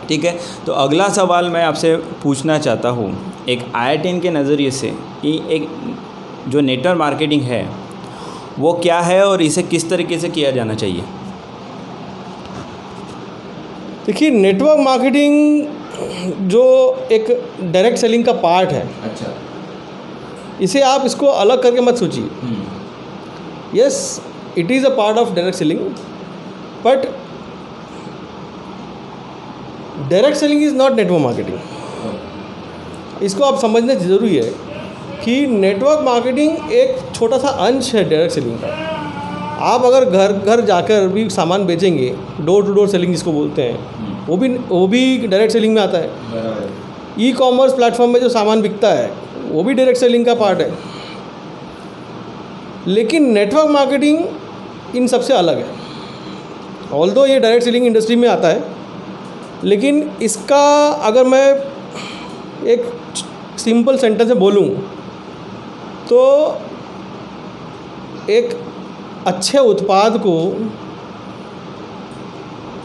ठीक है। तो अगला सवाल मैं आपसे पूछना चाहता हूँ एक IITian के नज़रिए से कि एक जो नेटवर्क मार्केटिंग है वो क्या है और इसे किस तरीके से किया जाना चाहिए। देखिए, नेटवर्क मार्केटिंग जो एक डायरेक्ट सेलिंग का पार्ट है, अच्छा। इसे आप इसको अलग करके मत सोचिए। Yes, it is a part of direct selling, but direct selling is not network marketing. इसको आप समझना ज़रूरी है कि नेटवर्क मार्केटिंग एक छोटा सा अंश है डायरेक्ट सेलिंग का। आप अगर घर घर जाकर भी सामान बेचेंगे, डोर टू डोर सेलिंग जिसको बोलते हैं, वो भी डायरेक्ट सेलिंग में आता है। ई कॉमर्स प्लेटफॉर्म में जो सामान बिकता है वो भी डायरेक्ट सेलिंग का पार्ट है। लेकिन नेटवर्क मार्केटिंग इन सबसे अलग है। ऑल्दो ये डायरेक्ट सेलिंग इंडस्ट्री में आता है, लेकिन इसका अगर मैं एक सिंपल सेंटेंस में बोलूँ तो एक अच्छे उत्पाद को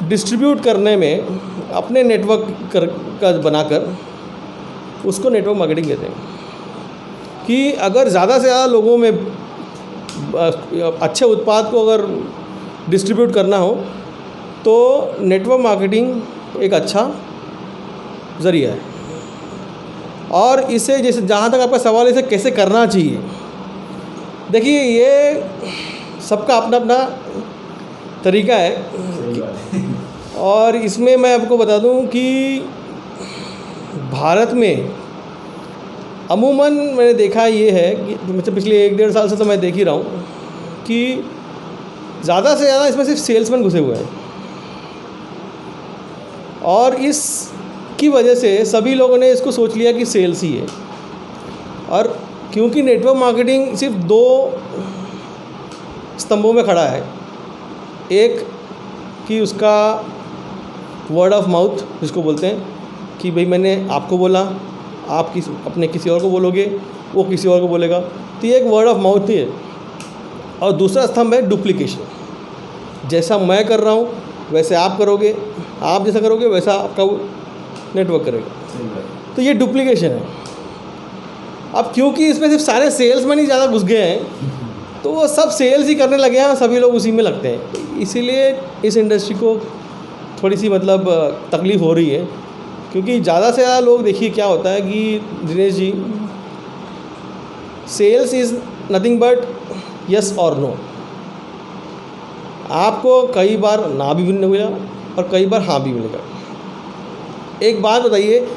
डिस्ट्रीब्यूट करने में अपने नेटवर्क का बनाकर उसको नेटवर्क मार्केटिंग कहते हैं। कि अगर ज़्यादा से ज़्यादा लोगों में अच्छे उत्पाद को अगर डिस्ट्रीब्यूट करना हो तो नेटवर्क मार्केटिंग एक अच्छा ज़रिया है। और इसे जैसे जहाँ तक आपका सवाल है इसे कैसे करना चाहिए, देखिए ये सबका अपना अपना तरीका है। और इसमें मैं आपको बता दूं कि भारत में अमूमन मैंने देखा ये है कि मतलब पिछले 1-1.5 साल से तो मैं देख ही रहा हूँ कि ज़्यादा से ज़्यादा इसमें सिर्फ सेल्समैन घुसे हुए हैं। और इसकी वजह से सभी लोगों ने इसको सोच लिया कि सेल्स ही है। और क्योंकि नेटवर्क मार्केटिंग सिर्फ 2 स्तंभों में खड़ा है, एक कि उसका वर्ड ऑफ माउथ जिसको बोलते हैं कि भाई मैंने आपको बोला, आप अपने किसी और को बोलोगे, वो किसी और को बोलेगा, तो ये एक वर्ड ऑफ माउथ ही है। और दूसरा स्तंभ है डुप्लीकेशन। जैसा मैं कर रहा हूँ वैसे आप करोगे, आप जैसा करोगे वैसा आपका नेटवर्क करेगा, तो ये डुप्लीकेशन है। अब क्योंकि इसमें सिर्फ सारे सेल्समैन ही ज़्यादा घुस गए हैं तो वो सब सेल्स ही करने लगे हैं, सभी लोग उसी में लगते हैं। इसीलिए इस इंडस्ट्री को थोड़ी सी मतलब तकलीफ़ हो रही है, क्योंकि ज़्यादा से ज़्यादा लोग, देखिए क्या होता है कि Dinesh ji, sales is nothing but yes और नो। आपको कई बार ना भी मिलेगा और कई बार हाँ भी मिलेगा। एक बात बताइए,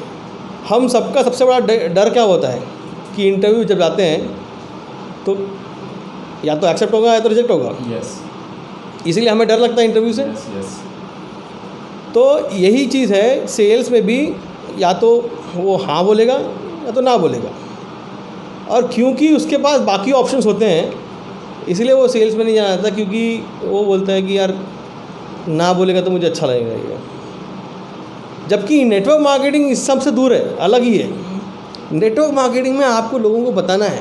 हम सबका सबसे बड़ा डर क्या होता है कि इंटरव्यू जब जाते हैं तो या तो एक्सेप्ट होगा या तो रिजेक्ट होगा। इसीलिए हमें डर लगता है इंटरव्यू से। तो यही चीज़ है सेल्स में भी, या तो वो हाँ बोलेगा या तो ना बोलेगा। और क्योंकि उसके पास बाकी ऑप्शंस होते हैं इसलिए वो सेल्स में नहीं जाना चाहता, क्योंकि वो बोलता है कि यार ना बोलेगा तो मुझे अच्छा लगेगा ये। जबकि नेटवर्क मार्केटिंग इस सब से दूर है, अलग ही है। नेटवर्क मार्केटिंग में आपको लोगों को बताना है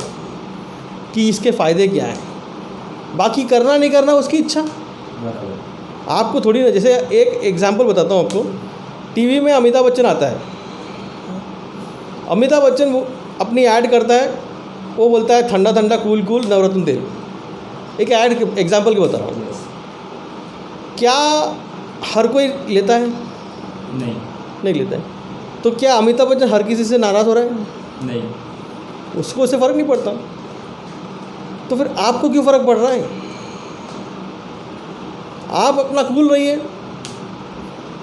कि इसके फ़ायदे क्या हैं, बाकी करना नहीं करना उसकी इच्छा। आपको थोड़ी ना, जैसे एक एग्जांपल बताता हूँ आपको। टीवी में अमिताभ बच्चन आता है, अमिताभ बच्चन वो अपनी ऐड करता है, वो बोलता है ठंडा ठंडा कूल कूल नवरत्न तेल। एक ऐड एग्जांपल की बता रहा हूँ। क्या हर कोई लेता है? नहीं लेता है। तो क्या अमिताभ बच्चन हर किसी से नाराज़ हो रहा है? नहीं। उसको इससे फ़र्क नहीं पड़ता। तो फिर आपको क्यों फ़र्क पड़ रहा है? आप अपना कूल रहिए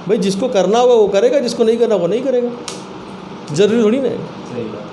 भाई, जिसको करना होगा वो करेगा, जिसको नहीं करना वो नहीं करेगा। ज़रूरी थोड़ी ना है। सही बात।